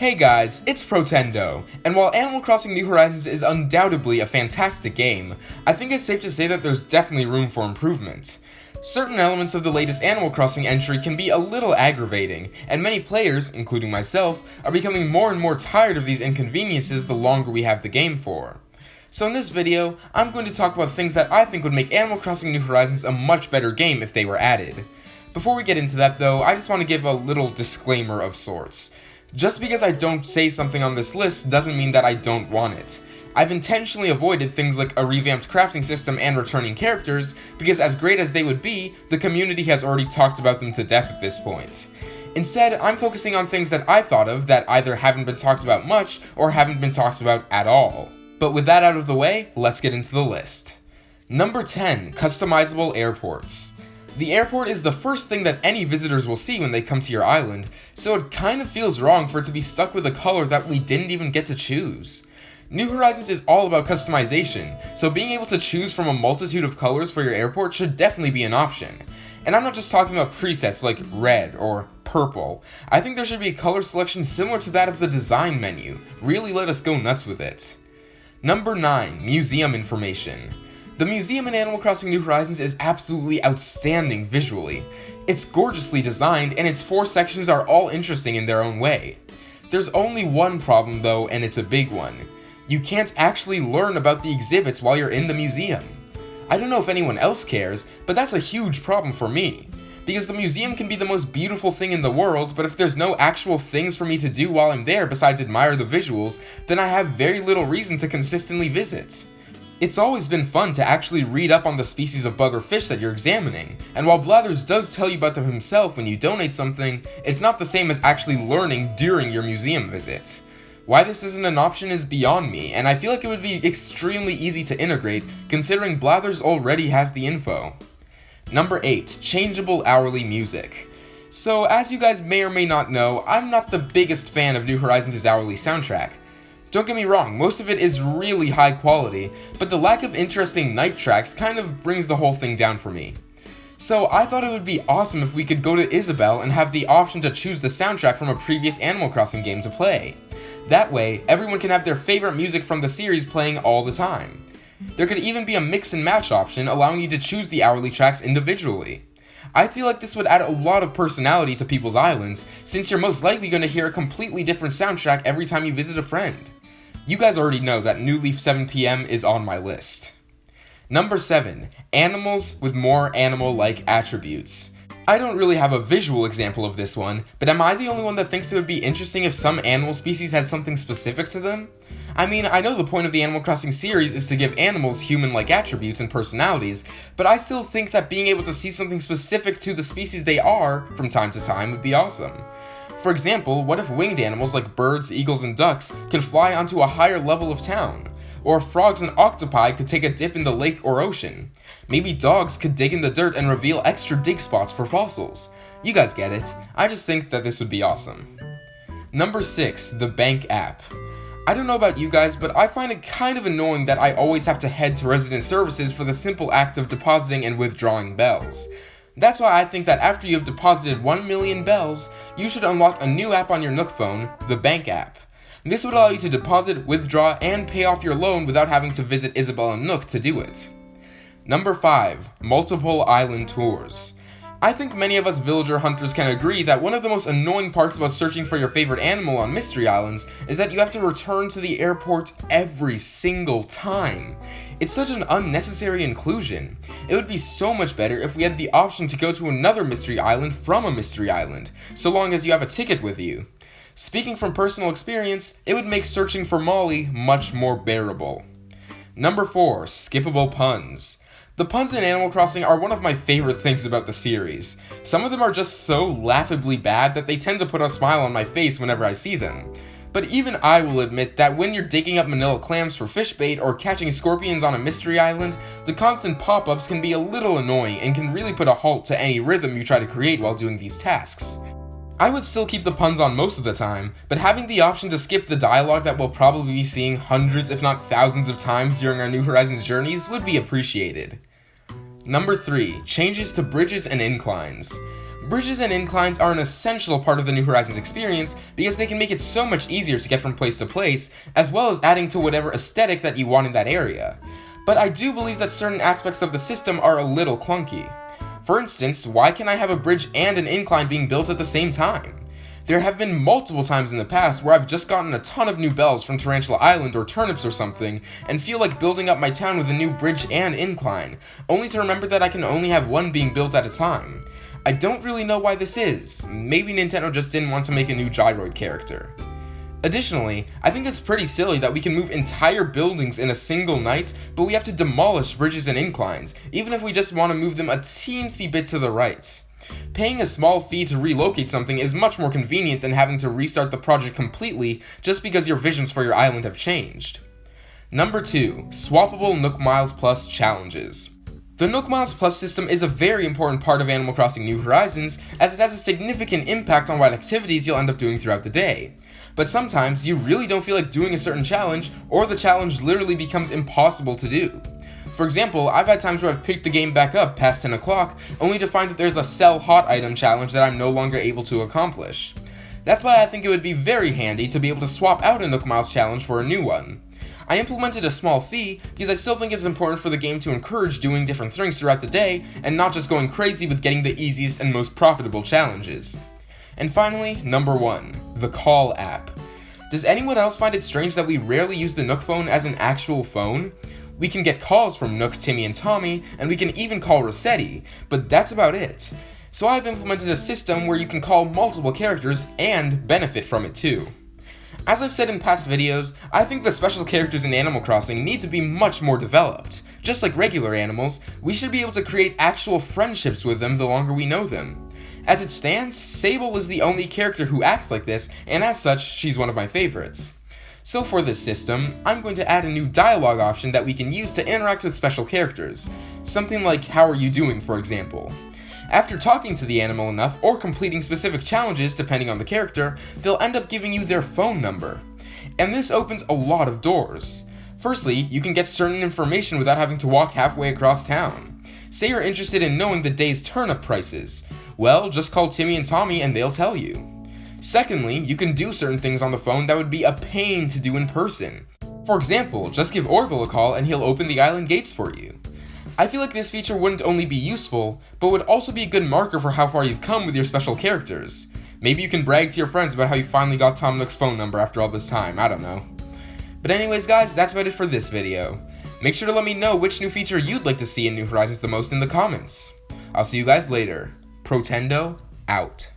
Hey guys, it's Protendo, and while Animal Crossing New Horizons is undoubtedly a fantastic game, I think it's safe to say that there's definitely room for improvement. Certain elements of the latest Animal Crossing entry can be a little aggravating, and many players, including myself, are becoming more and more tired of these inconveniences the longer we have the game for. So in this video, I'm going to talk about things that I think would make Animal Crossing New Horizons a much better game if they were added. Before we get into that though, I just want to give a little disclaimer of sorts. Just because I don't say something on this list doesn't mean that I don't want it. I've intentionally avoided things like a revamped crafting system and returning characters, because as great as they would be, the community has already talked about them to death at this point. Instead, I'm focusing on things that I thought of that either haven't been talked about much, or haven't been talked about at all. But with that out of the way, let's get into the list. Number 10, Customizable Airports. The airport is the first thing that any visitors will see when they come to your island, so it kind of feels wrong for it to be stuck with a color that we didn't even get to choose. New Horizons is all about customization, so being able to choose from a multitude of colors for your airport should definitely be an option. And I'm not just talking about presets like red or purple. I think there should be a color selection similar to that of the design menu. Really let us go nuts with it. Number 9, Museum Information. The museum in Animal Crossing New Horizons is absolutely outstanding visually. It's gorgeously designed, and its 4 sections are all interesting in their own way. There's only one problem though, and it's a big one. You can't actually learn about the exhibits while you're in the museum. I don't know if anyone else cares, but that's a huge problem for me. Because the museum can be the most beautiful thing in the world, but if there's no actual things for me to do while I'm there besides admire the visuals, then I have very little reason to consistently visit. It's always been fun to actually read up on the species of bug or fish that you're examining, and while Blathers does tell you about them himself when you donate something, it's not the same as actually learning during your museum visit. Why this isn't an option is beyond me, and I feel like it would be extremely easy to integrate, considering Blathers already has the info. Number 8, Changeable Hourly Music. So, as you guys may or may not know, I'm not the biggest fan of New Horizons' hourly soundtrack. Don't get me wrong, most of it is really high quality, but the lack of interesting night tracks kind of brings the whole thing down for me. So I thought it would be awesome if we could go to Isabelle and have the option to choose the soundtrack from a previous Animal Crossing game to play. That way, everyone can have their favorite music from the series playing all the time. There could even be a mix and match option allowing you to choose the hourly tracks individually. I feel like this would add a lot of personality to people's islands, since you're most likely going to hear a completely different soundtrack every time you visit a friend. You guys already know that New Leaf 7 PM is on my list. Number 7, Animals with more animal-like attributes. I don't really have a visual example of this one, but am I the only one that thinks it would be interesting if some animal species had something specific to them? I mean, I know the point of the Animal Crossing series is to give animals human-like attributes and personalities, but I still think that being able to see something specific to the species they are, from time to time, would be awesome. For example, what if winged animals like birds, eagles, and ducks could fly onto a higher level of town? Or frogs and octopi could take a dip in the lake or ocean? Maybe dogs could dig in the dirt and reveal extra dig spots for fossils. You guys get it. I just think that this would be awesome. Number 6, the Bank app. I don't know about you guys, but I find it kind of annoying that I always have to head to resident services for the simple act of depositing and withdrawing bells. That's why I think that after you have deposited 1 million bells, you should unlock a new app on your Nook phone, the Bank app. This would allow you to deposit, withdraw, and pay off your loan without having to visit Isabelle and Nook to do it. Number 5, Multiple Island Tours. I think many of us villager hunters can agree that one of the most annoying parts about searching for your favorite animal on Mystery Islands is that you have to return to the airport every single time. It's such an unnecessary inclusion. It would be so much better if we had the option to go to another Mystery Island from a Mystery Island, so long as you have a ticket with you. Speaking from personal experience, it would make searching for Molly much more bearable. Number 4, Skippable Puns. The puns in Animal Crossing are one of my favorite things about the series. Some of them are just so laughably bad that they tend to put a smile on my face whenever I see them. But even I will admit that when you're digging up manila clams for fish bait or catching scorpions on a mystery island, the constant pop-ups can be a little annoying and can really put a halt to any rhythm you try to create while doing these tasks. I would still keep the puns on most of the time, but having the option to skip the dialogue that we'll probably be seeing hundreds if not thousands of times during our New Horizons journeys would be appreciated. Number 3. Changes to bridges and inclines. Bridges and inclines are an essential part of the New Horizons experience because they can make it so much easier to get from place to place, as well as adding to whatever aesthetic that you want in that area. But I do believe that certain aspects of the system are a little clunky. For instance, why can I have a bridge and an incline being built at the same time? There have been multiple times in the past where I've just gotten a ton of new bells from Tarantula Island or turnips or something, and feel like building up my town with a new bridge and incline, only to remember that I can only have one being built at a time. I don't really know why this is. Maybe Nintendo just didn't want to make a new gyroid character. Additionally, I think it's pretty silly that we can move entire buildings in a single night, but we have to demolish bridges and inclines, even if we just want to move them a teensy bit to the right. Paying a small fee to relocate something is much more convenient than having to restart the project completely just because your visions for your island have changed. Number 2. Swappable Nook Miles Plus challenges. The Nook Miles Plus system is a very important part of Animal Crossing New Horizons, as it has a significant impact on what activities you'll end up doing throughout the day. But sometimes you really don't feel like doing a certain challenge, or the challenge literally becomes impossible to do. For example, I've had times where I've picked the game back up past 10 o'clock, only to find that there's a sell hot item challenge that I'm no longer able to accomplish. That's why I think it would be very handy to be able to swap out a Nook Miles challenge for a new one. I implemented a small fee because I still think it's important for the game to encourage doing different things throughout the day, and not just going crazy with getting the easiest and most profitable challenges. And finally, number 1, the Call app. Does anyone else find it strange that we rarely use the Nook phone as an actual phone? We can get calls from Nook, Timmy, and Tommy, and we can even call Rossetti, but that's about it. So I've implemented a system where you can call multiple characters and benefit from it too. As I've said in past videos, I think the special characters in Animal Crossing need to be much more developed. Just like regular animals, we should be able to create actual friendships with them the longer we know them. As it stands, Sable is the only character who acts like this, and as such, she's one of my favorites. So for this system, I'm going to add a new dialogue option that we can use to interact with special characters. Something like, "How are you doing?" for example. After talking to the animal enough, or completing specific challenges depending on the character, they'll end up giving you their phone number. And this opens a lot of doors. Firstly, you can get certain information without having to walk halfway across town. Say you're interested in knowing the day's turnip prices. Well, just call Timmy and Tommy and they'll tell you. Secondly, you can do certain things on the phone that would be a pain to do in person. For example, just give Orville a call and he'll open the island gates for you. I feel like this feature wouldn't only be useful, but would also be a good marker for how far you've come with your special characters. Maybe you can brag to your friends about how you finally got Tom Nook's phone number after all this time, I don't know. But anyways guys, that's about it for this video. Make sure to let me know which new feature you'd like to see in New Horizons the most in the comments. I'll see you guys later. Protendo, out.